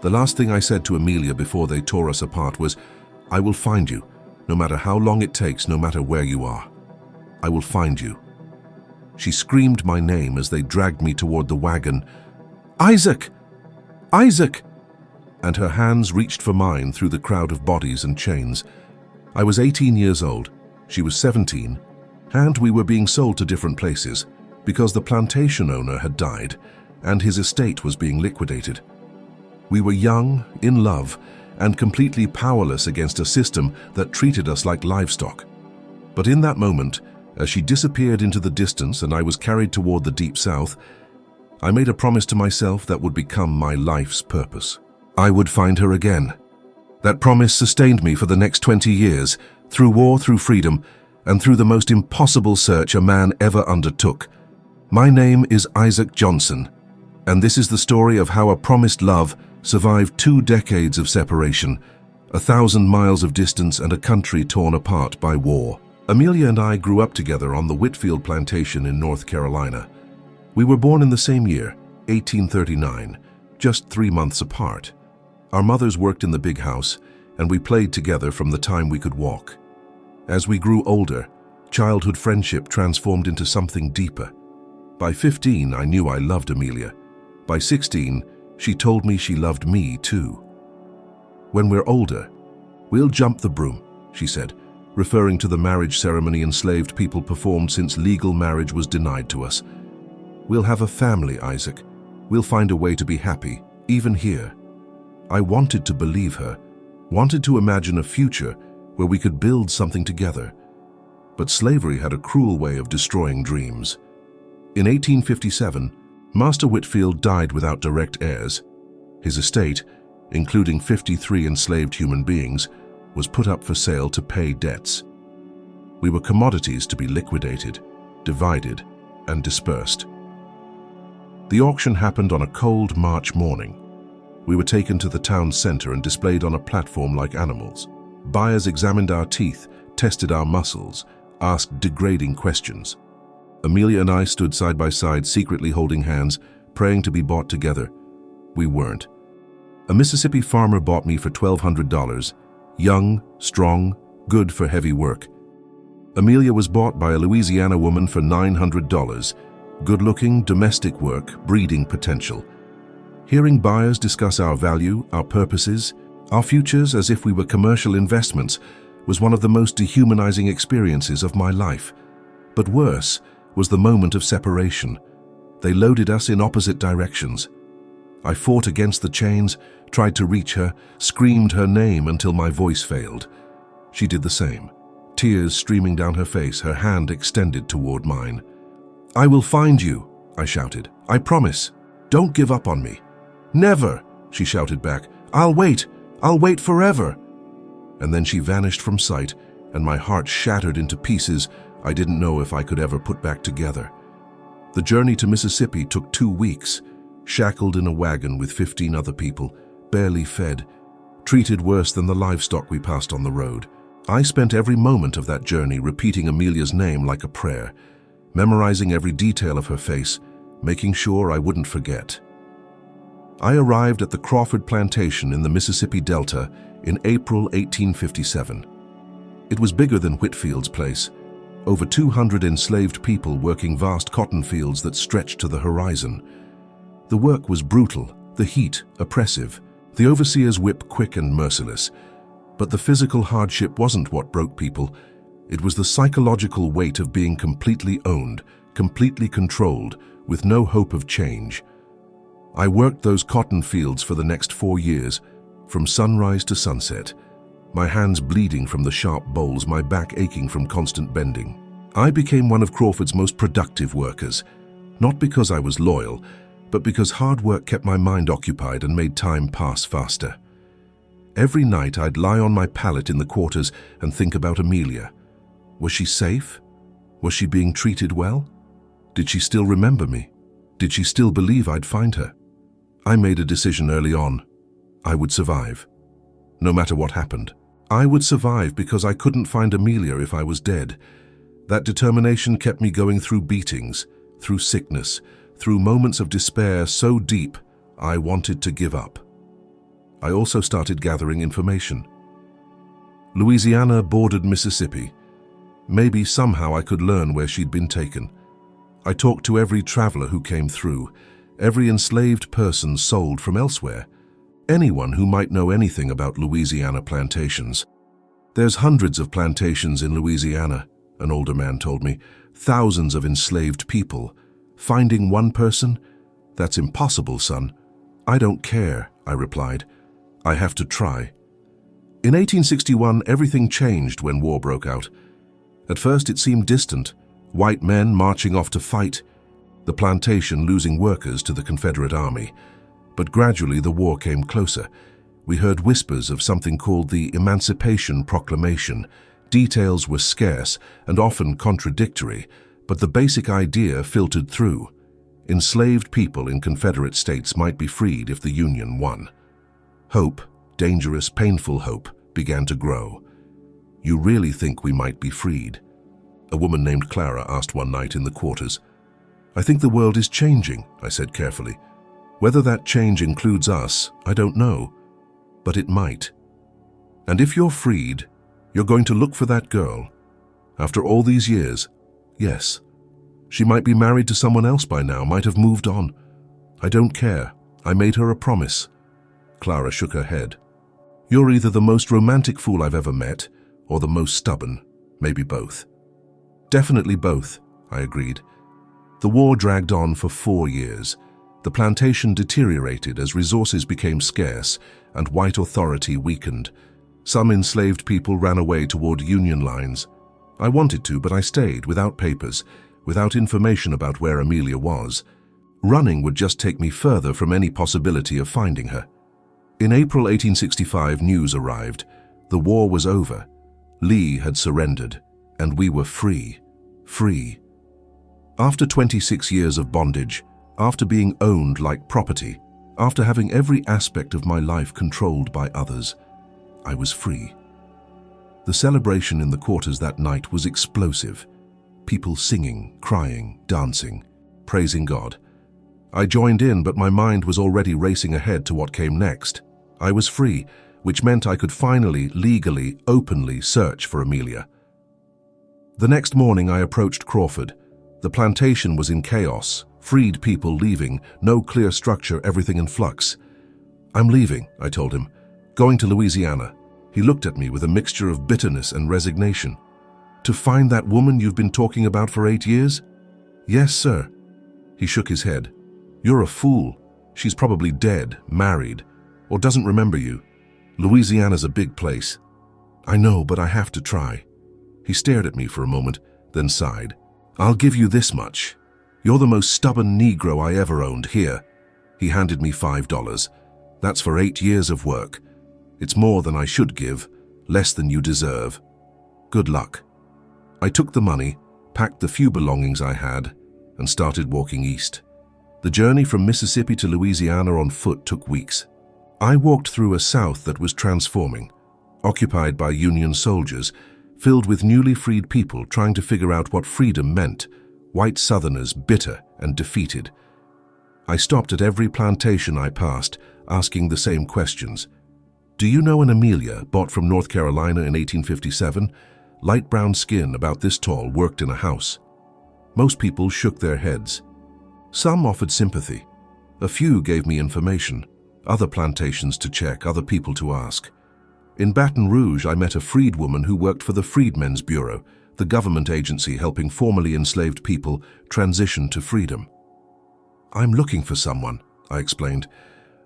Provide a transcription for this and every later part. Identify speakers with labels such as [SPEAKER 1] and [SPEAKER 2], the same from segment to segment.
[SPEAKER 1] The last thing I said to Amelia before they tore us apart was, "I will find you, no matter how long it takes, no matter where you are. I will find you." She screamed my name as they dragged me toward the wagon. "Isaac! Isaac!" And her hands reached for mine through the crowd of bodies and chains. I was 18 years old, she was 17, and we were being sold to different places because the plantation owner had died and his estate was being liquidated. We were young, in love, and completely powerless against a system that treated us like livestock. But in that moment, as she disappeared into the distance and I was carried toward the deep south, I made a promise to myself that would become my life's purpose. I would find her again. That promise sustained me for the next 20 years, through war, through freedom, and through the most impossible search a man ever undertook. My name is Isaac Johnson, and this is the story of how a promised love survived 2 decades of separation, 1,000 miles of distance, and a country torn apart by war. Amelia and I grew up together on the Whitfield plantation in North Carolina. We were born in the same year, 1839, just 3 months apart. Our mothers worked in the big house, and we played together from the time we could walk. As we grew older, childhood friendship transformed into something deeper. By 15, I knew I loved Amelia. By 16, she told me she loved me too. "When we're older, we'll jump the broom," she said, referring to the marriage ceremony enslaved people performed since legal marriage was denied to us. "We'll have a family, Isaac. We'll find a way to be happy, even here." I wanted to believe her, wanted to imagine a future where we could build something together. But slavery had a cruel way of destroying dreams. In 1857, Master Whitfield died without direct heirs. His estate, including 53 enslaved human beings, was put up for sale to pay debts. We were commodities to be liquidated, divided, and dispersed. The auction happened on a cold March morning. We were taken to the town center and displayed on a platform like animals. Buyers examined our teeth, tested our muscles, asked degrading questions. Amelia and I stood side by side, secretly holding hands, praying to be bought together. We weren't. A Mississippi farmer bought me for $1,200, young, strong, good for heavy work. Amelia was bought by a Louisiana woman for $900, good-looking, domestic work, breeding potential. Hearing buyers discuss our value, our purposes, our futures as if we were commercial investments was one of the most dehumanizing experiences of my life. But worse was the moment of separation. They loaded us in opposite directions. I fought against the chains, tried to reach her, screamed her name until my voice failed. She did the same, tears streaming down her face, her hand extended toward mine. "I will find you," I shouted. "I promise. Don't give up on me." "Never," she shouted back. I'll wait forever." And then she vanished from sight, and my heart shattered into pieces I didn't know if I could ever put back together. The journey to Mississippi took 2 weeks, shackled in a wagon with 15 other people, barely fed, treated worse than the livestock we passed on the road. I spent every moment of that journey repeating Amelia's name like a prayer, memorizing every detail of her face, making sure I wouldn't forget. I arrived at the Crawford Plantation in the Mississippi Delta in April 1857. It was bigger than Whitfield's place, over 200 enslaved people working vast cotton fields that stretched to the horizon. The work was brutal, the heat oppressive, the overseer's whip quick and merciless. But the physical hardship wasn't what broke people. It was the psychological weight of being completely owned, completely controlled, with no hope of change. I worked those cotton fields for the next 4 years, from sunrise to sunset, my hands bleeding from the sharp bowls, my back aching from constant bending. I became one of Crawford's most productive workers, not because I was loyal, but because hard work kept my mind occupied and made time pass faster. Every night I'd lie on my pallet in the quarters and think about Amelia. Was she safe? Was she being treated well? Did she still remember me? Did she still believe I'd find her? I made a decision early on. I would survive. No matter what happened. I would survive because I couldn't find Amelia if I was dead. That determination kept me going through beatings, through sickness, through moments of despair so deep I wanted to give up. I also started gathering information. Louisiana bordered Mississippi. Maybe somehow I could learn where she'd been taken. I talked to every traveler who came through, every enslaved person sold from elsewhere, anyone who might know anything about Louisiana plantations. There's hundreds of plantations in Louisiana, an older man told me, thousands of enslaved people. Finding one person? That's impossible, son. I don't care, I replied. I have to try. In 1861, everything changed when war broke out. At first it seemed distant, white men marching off to fight, the plantation losing workers to the Confederate Army. But gradually the war came closer. We heard whispers of something called the Emancipation Proclamation. Details were scarce and often contradictory, but the basic idea filtered through. Enslaved people in Confederate states might be freed if the Union won. Hope, dangerous, painful hope, began to grow. You really think we might be freed? A woman named Clara asked one night in the quarters. I think the world is changing, I said carefully. Whether that change includes us, I don't know, but it might. And if you're freed, you're going to look for that girl. After all these years, yes. She might be married to someone else by now, might have moved on. I don't care. I made her a promise. Clara shook her head. You're either the most romantic fool I've ever met, or the most stubborn, maybe both. Definitely both, I agreed. The war dragged on for 4 years. The plantation deteriorated as resources became scarce and white authority weakened. Some enslaved people ran away toward Union lines. I wanted to, but I stayed, without papers, without information about where Amelia was. Running would just take me further from any possibility of finding her. In April 1865, news arrived. The war was over. Lee had surrendered, and we were free. Free. After 26 years of bondage, after being owned like property, after having every aspect of my life controlled by others, I was free. The celebration in the quarters that night was explosive. People singing, crying, dancing, praising God. I joined in, but my mind was already racing ahead to what came next. I was free, which meant I could finally, legally, openly search for Amelia. The next morning I approached Crawford. The plantation was in chaos, freed people leaving, no clear structure, everything in flux. I'm leaving, I told him, going to Louisiana. He looked at me with a mixture of bitterness and resignation. To find that woman you've been talking about for 8 years? Yes, sir. He shook his head. You're a fool. She's probably dead, married, or doesn't remember you. Louisiana's a big place. I know, but I have to try. He stared at me for a moment, then sighed. I'll give you this much. You're the most stubborn Negro I ever owned. Here. He handed me $5. That's for 8 years of work. It's more than I should give, less than you deserve. Good luck. I took the money, packed the few belongings I had, and started walking east. The journey from Mississippi to Louisiana on foot took weeks. I walked through a South that was transforming, occupied by Union soldiers, filled with newly freed people trying to figure out what freedom meant, white Southerners bitter and defeated. I stopped at every plantation I passed, asking the same questions. Do you know an Amelia, bought from North Carolina in 1857? Light brown skin, about this tall, worked in a house. Most people shook their heads. Some offered sympathy. A few gave me information, other plantations to check, other people to ask. In Baton Rouge, I met a freed woman who worked for the Freedmen's Bureau, the government agency helping formerly enslaved people transition to freedom. I'm looking for someone, I explained.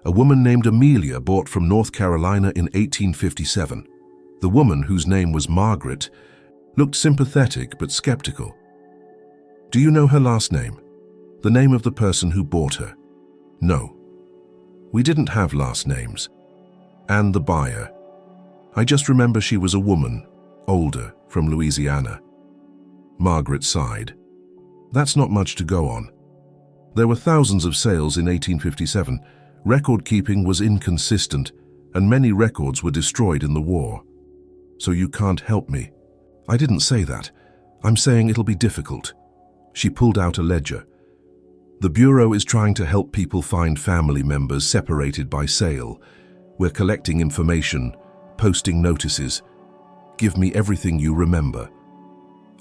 [SPEAKER 1] A woman named Amelia bought from North Carolina in 1857. The woman, whose name was Margaret, looked sympathetic but skeptical. Do you know her last name? The name of the person who bought her? No. We didn't have last names. And the buyer. I just remember she was a woman, older, from Louisiana. Margaret sighed. That's not much to go on. There were thousands of sales in 1857. Record keeping was inconsistent, and many records were destroyed in the war. So you can't help me. I didn't say that. I'm saying it'll be difficult. She pulled out a ledger. The Bureau is trying to help people find family members separated by sale. We're collecting information, posting notices. Give me everything you remember."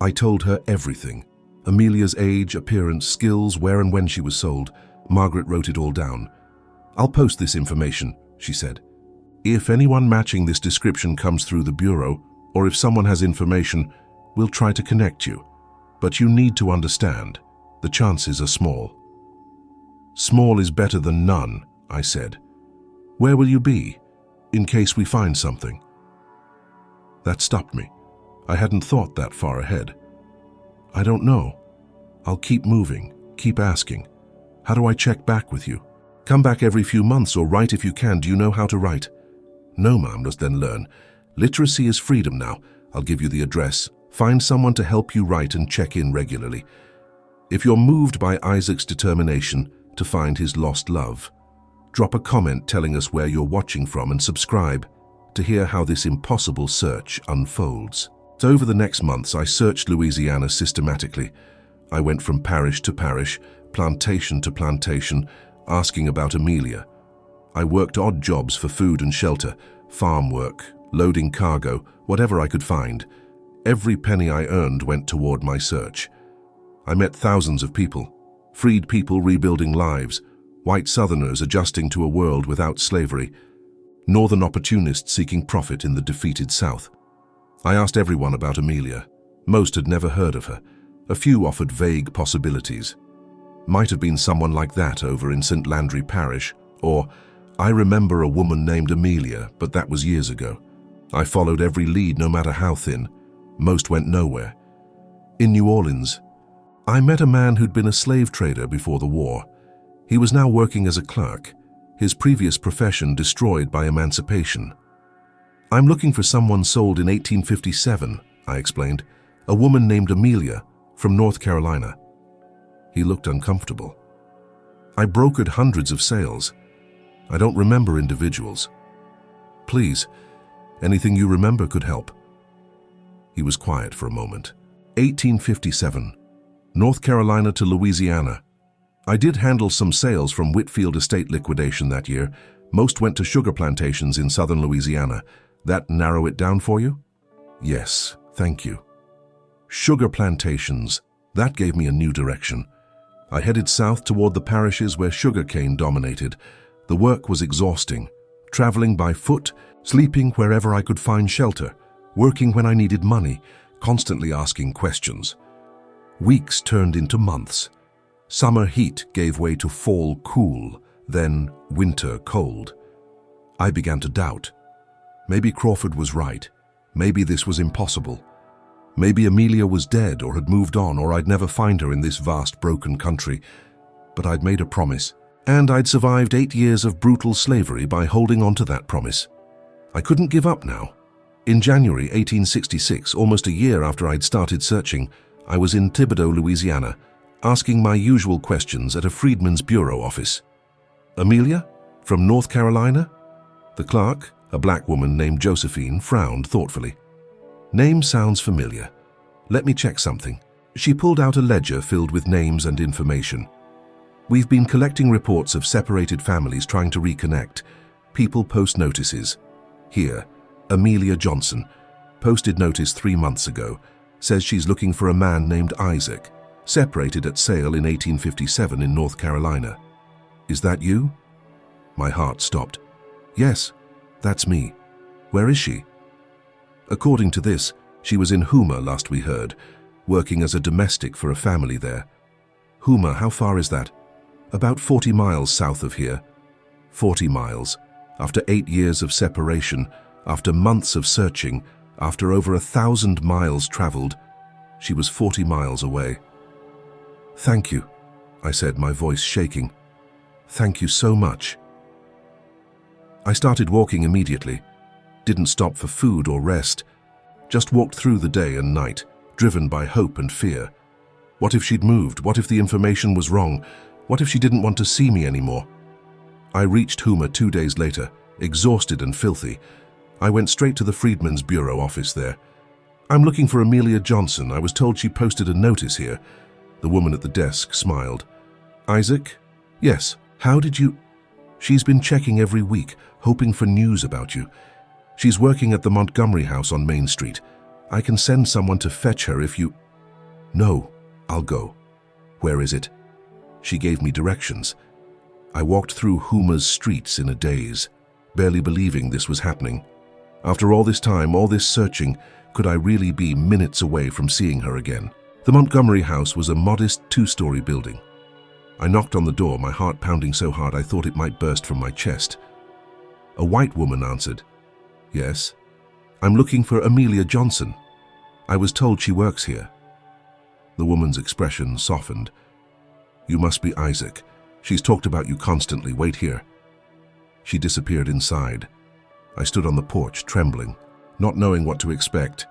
[SPEAKER 1] I told her everything. Amelia's age, appearance, skills, where and when she was sold. Margaret wrote it all down. "I'll post this information," she said. "If anyone matching this description comes through the bureau, or if someone has information, we'll try to connect you. But you need to understand, the chances are small." "Small is better than none," I said. "Where will you be, in case we find something?" That stopped me. I hadn't thought that far ahead. "I don't know. I'll keep moving, keep asking. How do I check back with you? Come back every few months or write if you can. Do you know how to write?" "No, ma'am," must then learn. "Literacy is freedom now. I'll give you the address. Find someone to help you write and check in regularly. If you're moved by Isaac's determination to find his lost love, drop a comment telling us where you're watching from and subscribe to hear how this impossible search unfolds." So over the next months, I searched Louisiana systematically. I went from parish to parish, plantation to plantation, asking about Amelia. I worked odd jobs for food and shelter, farm work, loading cargo, whatever I could find. Every penny I earned went toward my search. I met thousands of people, freed people rebuilding lives, white Southerners adjusting to a world without slavery, Northern opportunists seeking profit in the defeated South. I asked everyone about Amelia. Most had never heard of her. A few offered vague possibilities. Might have been someone like that over in St. Landry Parish, or "I remember a woman named Amelia, but that was years ago." I followed every lead, no matter how thin. Most went nowhere. In New Orleans, I met a man who'd been a slave trader before the war. He was now working as a clerk, his previous profession destroyed by emancipation. "I'm looking for someone sold in 1857, I explained. "A woman named Amelia, from North Carolina." He looked uncomfortable. "I brokered hundreds of sales. I don't remember individuals. Please, anything you remember could help." He was quiet for a moment. 1857, North Carolina to Louisiana. I did handle some sales from Whitfield Estate liquidation that year. Most went to sugar plantations in southern Louisiana. That narrow it down for you? "Yes, thank you." Sugar plantations. That gave me a new direction. I headed south toward the parishes where sugarcane dominated. The work was exhausting. Traveling by foot, sleeping wherever I could find shelter, working when I needed money, constantly asking questions. Weeks turned into months. Summer heat gave way to fall cool, then winter cold. I began to doubt. Maybe Crawford was right. Maybe this was impossible. Maybe Amelia was dead or had moved on, or I'd never find her in this vast, broken country. But I'd made a promise, and I'd survived 8 years of brutal slavery by holding on to that promise. I couldn't give up now. In January 1866, almost a year after I'd started searching, I was in Thibodaux, Louisiana, asking my usual questions at a Freedmen's Bureau office. "Amelia? From North Carolina?" The clerk, a black woman named Josephine, frowned thoughtfully. "Name sounds familiar. Let me check something." She pulled out a ledger filled with names and information. "We've been collecting reports of separated families trying to reconnect. People post notices. Here, Amelia Johnson. Posted notice 3 months ago. Says she's looking for a man named Isaac. Separated at sale in 1857 in North Carolina. Is that you?" My heart stopped. "Yes, that's me. Where is she?" According to this, she was in Houma last we heard, working as a domestic for a family there. "Houma, how far is that?" "About 40 miles south of here." 40 miles. After 8 years of separation, after months of searching, after over 1,000 miles traveled, she was 40 miles away. "Thank you," I said, my voice shaking. "Thank you so much." I started walking immediately. Didn't stop for food or rest. Just walked through the day and night, driven by hope and fear. What if she'd moved? What if the information was wrong? What if she didn't want to see me anymore? I reached Houma 2 days later, exhausted and filthy. I went straight to the Freedmen's Bureau office there. "I'm looking for Amelia Johnson. I was told she posted a notice here." The woman at the desk smiled. "Isaac?" "Yes. How did you—" She's been checking every week, hoping for news about you. She's working at the Montgomery House on Main Street. I can send someone to fetch her if you—" "No, I'll go." "Where is it?" She gave me directions. I walked through Hoomer's streets in a daze, barely believing this was happening. After all this time, all this searching, could I really be minutes away from seeing her again? The Montgomery House was a modest two-story building. I knocked on the door, my heart pounding so hard I thought it might burst from my chest. A white woman answered. "Yes." "I'm looking for Amelia Johnson. I was told she works here." The woman's expression softened. "You must be Isaac. She's talked about you constantly. Wait here." She disappeared inside. I stood on the porch, trembling, not knowing what to expect.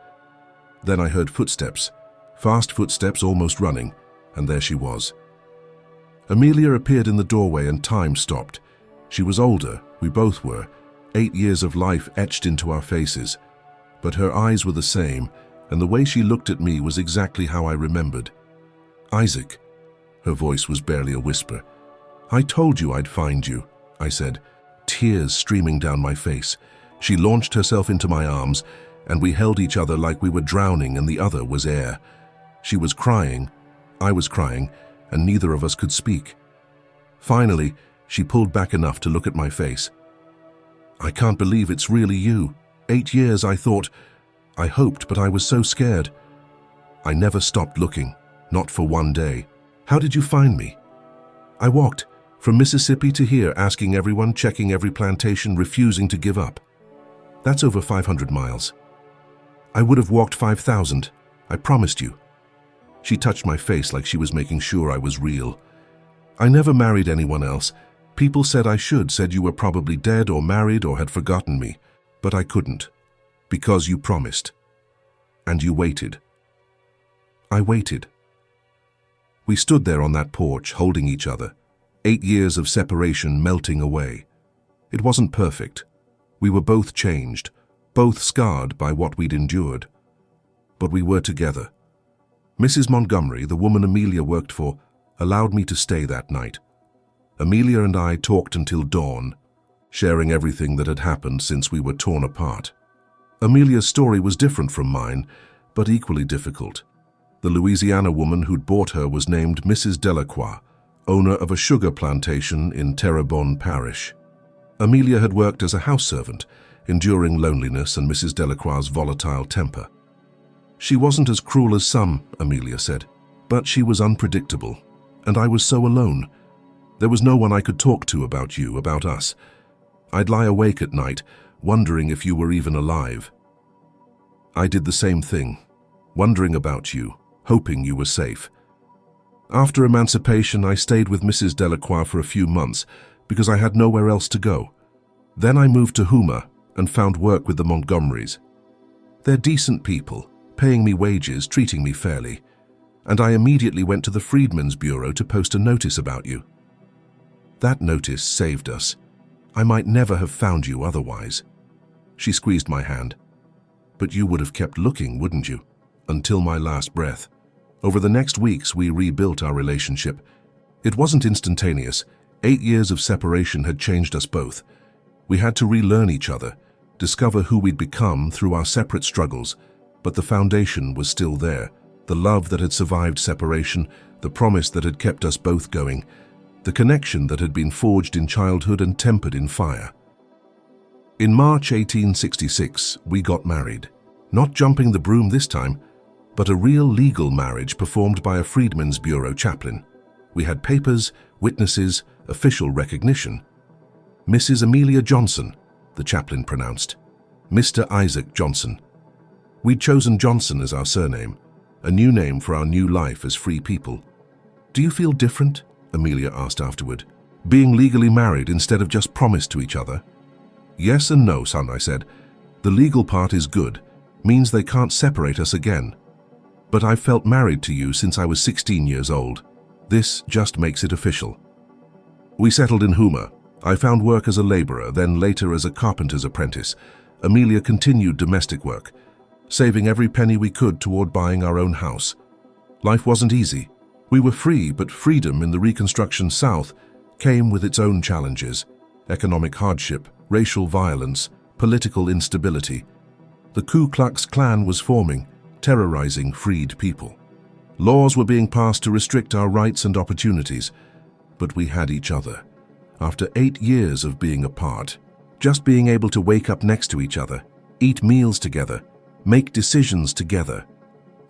[SPEAKER 1] Then I heard footsteps, fast footsteps, almost running, and there she was. Amelia appeared in the doorway and time stopped. She was older, we both were, 8 years of life etched into our faces. But her eyes were the same, and the way she looked at me was exactly how I remembered. "Isaac." Her voice was barely a whisper. "I told you I'd find you," I said, tears streaming down my face. She launched herself into my arms, and we held each other like we were drowning and the other was air. She was crying, I was crying, and neither of us could speak. Finally, she pulled back enough to look at my face. "I can't believe it's really you. 8 years, I thought. I hoped, but I was so scared." I never stopped looking, not for one day. "How did you find me?" "I walked from Mississippi to here, asking everyone, checking every plantation, refusing to give up. That's over 500 miles. I would have walked 5,000. I promised you." She touched my face like she was making sure I was real. "I never married anyone else. People said I should, said you were probably dead or married or had forgotten me. But I couldn't. Because you promised. And you waited." I waited. We stood there on that porch, holding each other. 8 years of separation melting away. It wasn't perfect. We were both changed, both scarred by what we'd endured. But we were together. Mrs. Montgomery, the woman Amelia worked for, allowed me to stay that night. Amelia and I talked until dawn, sharing everything that had happened since we were torn apart. Amelia's story was different from mine, but equally difficult. The Louisiana woman who'd bought her was named Mrs. Delacroix, owner of a sugar plantation in Terrebonne Parish. Amelia had worked as a house servant, enduring loneliness and Mrs. Delacroix's volatile temper. "She wasn't as cruel as some," Amelia said, "but she was unpredictable, and I was so alone. There was no one I could talk to about you, about us. I'd lie awake at night, wondering if you were even alive. I did the same thing, wondering about you, hoping you were safe. After emancipation, I stayed with Mrs. Delacroix for a few months because I had nowhere else to go. Then I moved to Houma and found work with the Montgomerys. They're decent people, paying me wages, treating me fairly, and I immediately went to the Freedmen's Bureau to post a notice about you. That notice saved us. I might never have found you otherwise." She squeezed my hand. "But you would have kept looking, wouldn't you? Until my last breath. Over the next weeks, we rebuilt our relationship. It wasn't instantaneous. 8 years of separation had changed us both. We had to relearn each other, discover who we'd become through our separate struggles, but the foundation was still there. The love that had survived separation, the promise that had kept us both going, the connection that had been forged in childhood and tempered in fire. In March 1866, we got married. Not jumping the broom this time, but a real legal marriage performed by a Freedmen's Bureau chaplain. We had papers, witnesses, official recognition. "Mrs. Amelia Johnson," the chaplain pronounced. "Mr. Isaac Johnson." We'd chosen Johnson as our surname, a new name for our new life as free people. "Do you feel different?" Amelia asked afterward. "Being legally married instead of just promised to each other?" "Yes and no, son," I said. "The legal part is good, means they can't separate us again. But I've felt married to you since I was 16 years old. This just makes it official." We settled in Houma. I found work as a laborer, then later as a carpenter's apprentice. Amelia continued domestic work, saving every penny we could toward buying our own house. Life wasn't easy. We were free, but freedom in the Reconstruction South came with its own challenges. economic hardship, racial violence, political instability. The Ku Klux Klan was forming, terrorizing freed people. Laws were being passed to restrict our rights and opportunities, but we had each other. After 8 years of being apart, just being able to wake up next to each other, eat meals together, make decisions together,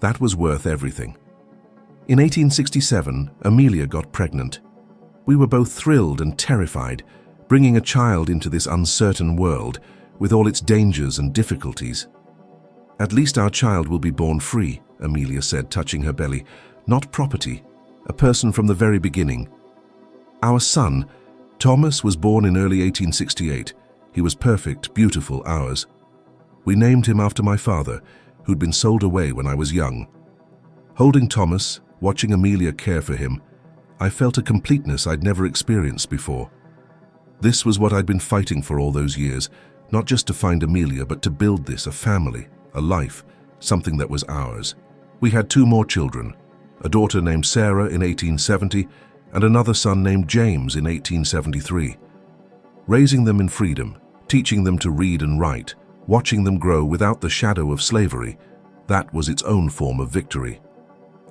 [SPEAKER 1] that was worth everything. In 1867, Amelia got pregnant. We were both thrilled and terrified, bringing a child into this uncertain world with all its dangers and difficulties. "At least our child will be born free," Amelia said, touching her belly. "Not property, a person from the very beginning." Our son, Thomas, was born in early 1868. He was perfect, beautiful, ours. We named him after my father, who'd been sold away when I was young. Holding Thomas, watching Amelia care for him, I felt a completeness I'd never experienced before. This was what I'd been fighting for all those years, not just to find Amelia, but to build this, a family, a life, something that was ours. We had 2 more children, a daughter named Sarah in 1870 and another son named James in 1873. Raising them in freedom, teaching them to read and write, watching them grow without the shadow of slavery, that was its own form of victory.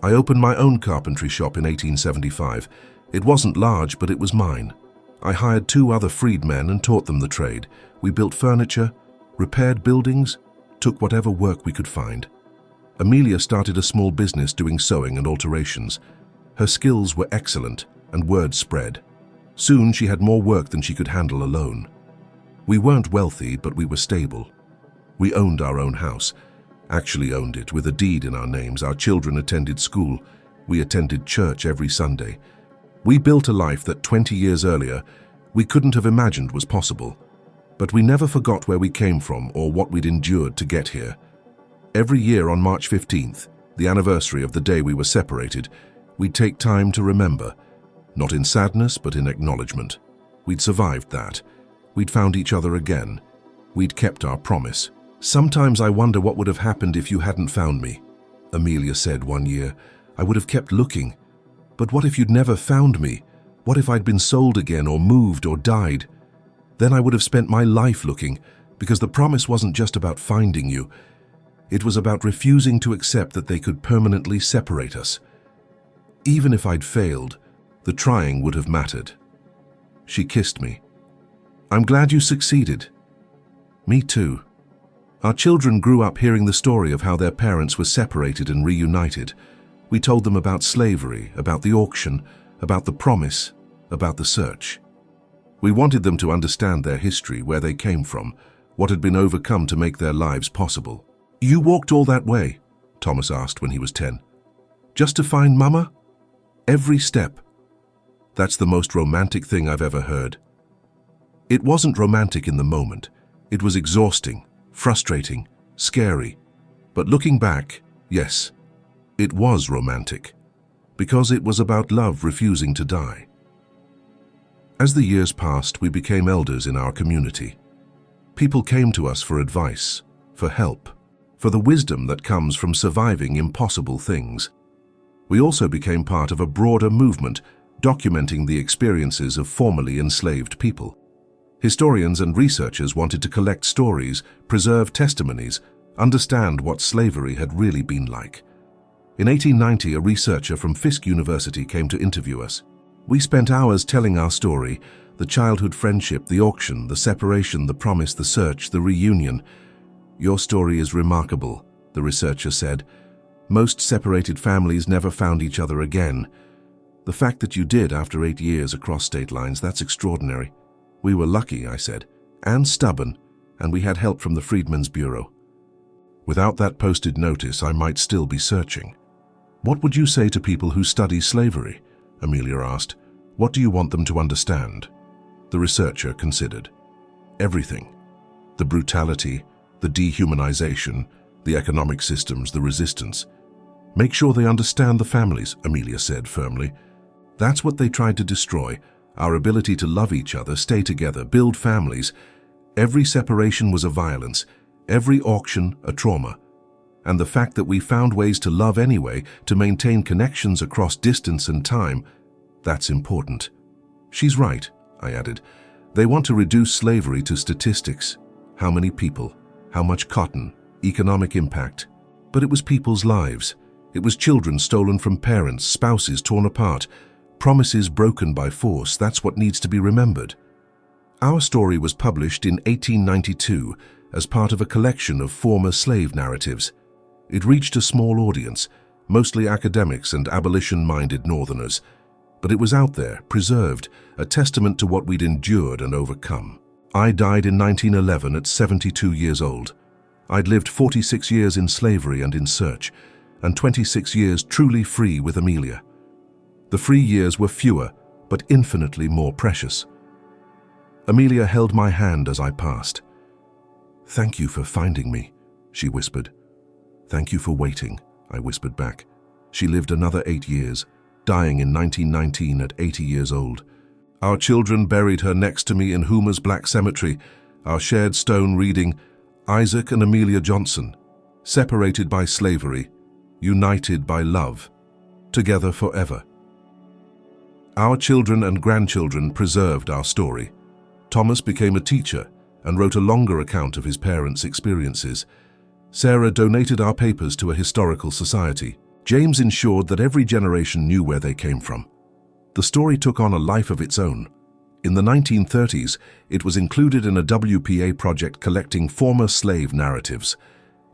[SPEAKER 1] I opened my own carpentry shop in 1875. It wasn't large, but it was mine. I hired 2 other freedmen and taught them the trade. We built furniture, repaired buildings, took whatever work we could find. Amelia started a small business doing sewing and alterations. Her skills were excellent and word spread. Soon she had more work than she could handle alone. We weren't wealthy, but we were stable. We owned our own house. Actually owned it with a deed in our names. Our children attended school. We attended church every Sunday. We built a life that 20 years earlier we couldn't have imagined was possible. But we never forgot where we came from or what we'd endured to get here. Every year on March 15th, the anniversary of the day we were separated, we'd take time to remember, not in sadness but in acknowledgement. We'd survived that. We'd found each other again. We'd kept our promise. "Sometimes I wonder what would have happened if you hadn't found me," Amelia said one year. "I would have kept looking. But what if you'd never found me? What if I'd been sold again or moved or died? Then I would have spent my life looking, because the promise wasn't just about finding you. It was about refusing to accept that they could permanently separate us. Even if I'd failed, the trying would have mattered." She kissed me. "I'm glad you succeeded." "Me too." Our children grew up hearing the story of how their parents were separated and reunited. We told them about slavery, about the auction, about the promise, about the search. We wanted them to understand their history, where they came from, what had been overcome to make their lives possible. "You walked all that way?" Thomas asked when he was 10. "Just to find Mama?" "Every step." "That's the most romantic thing I've ever heard." It wasn't romantic in the moment. It was exhausting, frustrating, scary. But looking back, yes, it was romantic, because it was about love refusing to die. As the years passed, we became elders in our community. People came to us for advice, for help, for the wisdom that comes from surviving impossible things. We also became part of a broader movement documenting the experiences of formerly enslaved people. Historians and researchers wanted to collect stories, preserve testimonies, understand what slavery had really been like. In 1890, a researcher from Fisk University came to interview us. We spent hours telling our story, the childhood friendship, the auction, the separation, the promise, the search, the reunion. "Your story is remarkable," the researcher said. "Most separated families never found each other again. The fact that you did after 8 years across state lines, that's extraordinary." "We were lucky," I said, "and stubborn, and we had help from the Freedmen's Bureau. Without that posted notice, I might still be searching." "What would you say to people who study slavery?" Amelia asked. "What do you want them to understand?" The researcher considered. "Everything. The brutality, the dehumanization, the economic systems, the resistance. Make sure they understand the families," Amelia said firmly. "That's what they tried to destroy. Our ability to love each other, stay together, build families. Every separation was a violence, every auction a trauma. And the fact that we found ways to love anyway, to maintain connections across distance and time, that's important." "She's right," I added. They want to reduce slavery to statistics. How many people? How much cotton? Economic impact? But it was people's lives. It was children stolen from parents, spouses torn apart, promises broken by force. That's what needs to be remembered. Our story was published in 1892 as part of a collection of former slave narratives. It reached a small audience, mostly academics and abolition-minded Northerners. But it was out there, preserved, a testament to what we'd endured and overcome. I died in 1911 at 72 years old. I'd lived 46 years in slavery and in search, and 26 years truly free with Amelia. The free years were fewer, but infinitely more precious. Amelia held my hand as I passed. "Thank you for finding me," she whispered. "Thank you for waiting," I whispered back. She lived another 8 years, dying in 1919 at 80 years old. Our children buried her next to me in Homer's Black Cemetery, our shared stone reading, "Isaac and Amelia Johnson, separated by slavery, united by love, together forever." Our children and grandchildren preserved our story. Thomas became a teacher and wrote a longer account of his parents' experiences. Sarah donated our papers to a historical society. James ensured that every generation knew where they came from. The story took on a life of its own. In the 1930s, it was included in a WPA project collecting former slave narratives.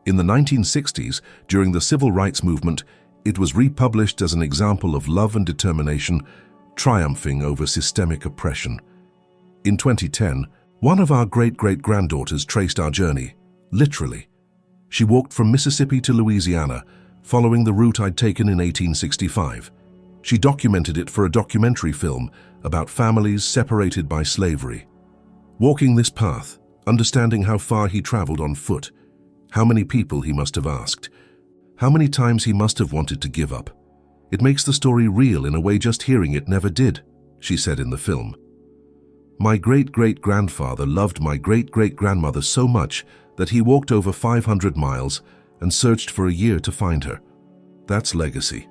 [SPEAKER 1] In the 1960s, during the Civil Rights Movement, it was republished as an example of love and determination, triumphing over systemic oppression. In 2010, one of our great-great-granddaughters traced our journey, literally. She walked from Mississippi to Louisiana, following the route I'd taken in 1865. She documented it for a documentary film about families separated by slavery. Walking this path, understanding how far he traveled on foot, how many people he must have asked, how many times he must have wanted to give up. It makes the story real in a way just hearing it never did, she said in the film. My great-great-grandfather loved my great-great-grandmother so much that he walked over 500 miles and searched for a year to find her. That's legacy.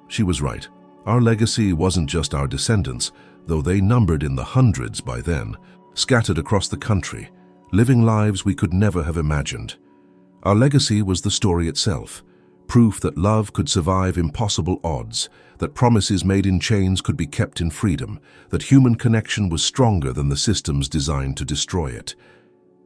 [SPEAKER 1] She was right. Our legacy wasn't just our descendants, though they numbered in the hundreds by then, scattered across the country, living lives we could never have imagined. Our legacy was the story itself, proof that love could survive impossible odds, that promises made in chains could be kept in freedom, that human connection was stronger than the systems designed to destroy it.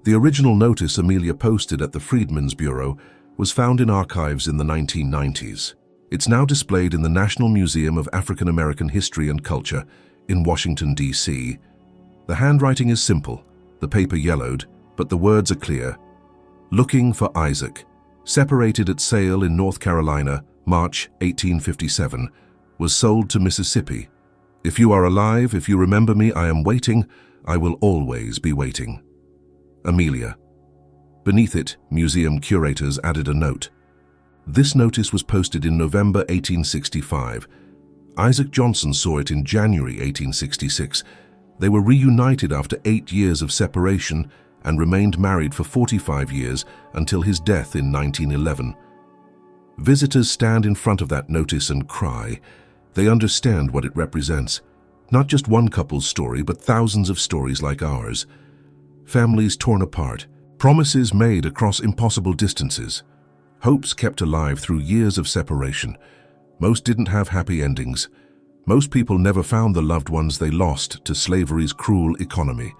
[SPEAKER 1] The original notice Amelia posted at the Freedmen's Bureau was found in archives in the 1990s. It's now displayed in the National Museum of African American History and Culture in Washington, D.C. The handwriting is simple, the paper yellowed, but the words are clear. Looking for Isaac, separated at sale in North Carolina, March 1857, was sold to Mississippi. If you are alive, if you remember me, I am waiting, I will always be waiting. Amelia. Beneath it, museum curators added a note. This notice was posted in November 1865. Isaac Johnson saw it in January 1866. They were reunited after 8 years of separation and remained married for 45 years until his death in 1911. Visitors stand in front of that notice and cry. They understand what it represents. Not just one couple's story, but thousands of stories like ours. Families torn apart, promises made across impossible distances, hopes kept alive through years of separation. Most didn't have happy endings. Most people never found the loved ones they lost to slavery's cruel economy.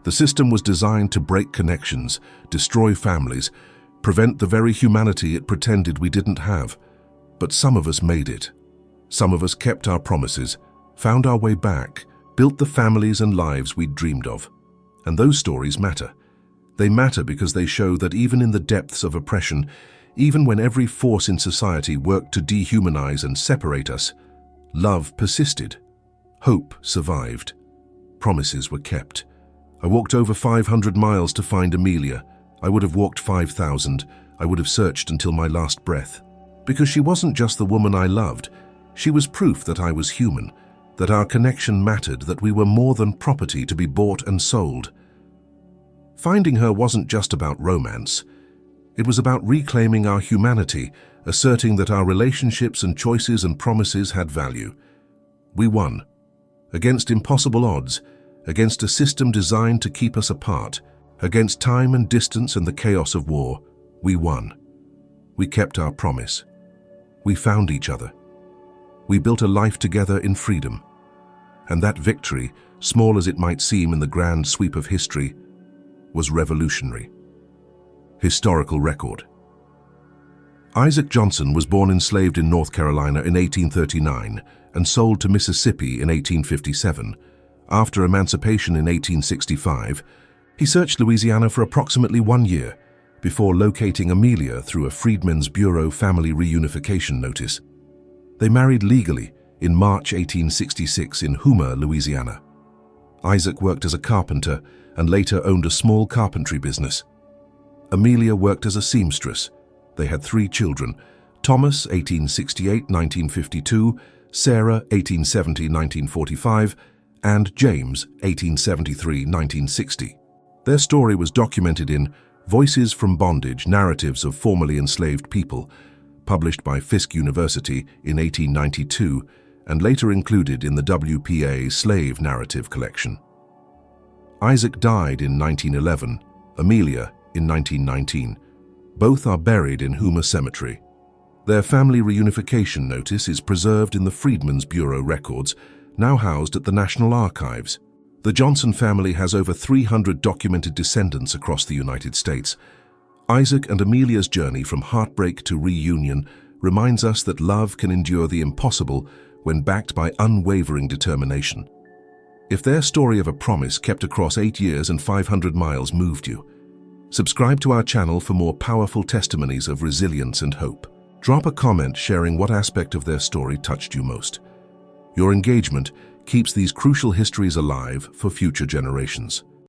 [SPEAKER 1] The system was designed to break connections, destroy families, prevent the very humanity it pretended we didn't have. But some of us made it. Some of us kept our promises, found our way back, built the families and lives we'd dreamed of. And those stories matter. They matter because they show that even in the depths of oppression, even when every force in society worked to dehumanize and separate us, love persisted. Hope survived. Promises were kept. I walked over 500 miles to find Amelia. I would have walked 5,000. I would have searched until my last breath. Because she wasn't just the woman I loved. She was proof that I was human, that our connection mattered, that we were more than property to be bought and sold. Finding her wasn't just about romance. It was about reclaiming our humanity, asserting that our relationships and choices and promises had value. We won. Against impossible odds, against a system designed to keep us apart, against time and distance and the chaos of war, we won. We kept our promise. We found each other. We built a life together in freedom. And that victory, small as it might seem in the grand sweep of history, was revolutionary. Historical record. Isaac Johnson was born enslaved in North Carolina in 1839 and sold to Mississippi in 1857. After emancipation in 1865, he searched Louisiana for approximately 1 year before locating Amelia through a Freedmen's Bureau family reunification notice. They married legally in March 1866 in Houma, Louisiana. Isaac worked as a carpenter and later owned a small carpentry business. Amelia worked as a seamstress. They had 3 children, Thomas, 1868-1952, Sarah, 1870-1945, and James, 1873-1960. Their story was documented in Voices from Bondage, Narratives of Formerly Enslaved People, published by Fisk University in 1892 and later included in the WPA Slave Narrative Collection. Isaac died in 1911, Amelia in 1919. Both are buried in Houma Cemetery. Their family reunification notice is preserved in the Freedmen's Bureau records, now housed at the National Archives. The Johnson family has over 300 documented descendants across the United States. Isaac and Amelia's journey from heartbreak to reunion reminds us that love can endure the impossible when backed by unwavering determination. If their story of a promise kept across 8 years and 500 miles moved you, subscribe to our channel for more powerful testimonies of resilience and hope. Drop a comment sharing what aspect of their story touched you most. Your engagement keeps these crucial histories alive for future generations.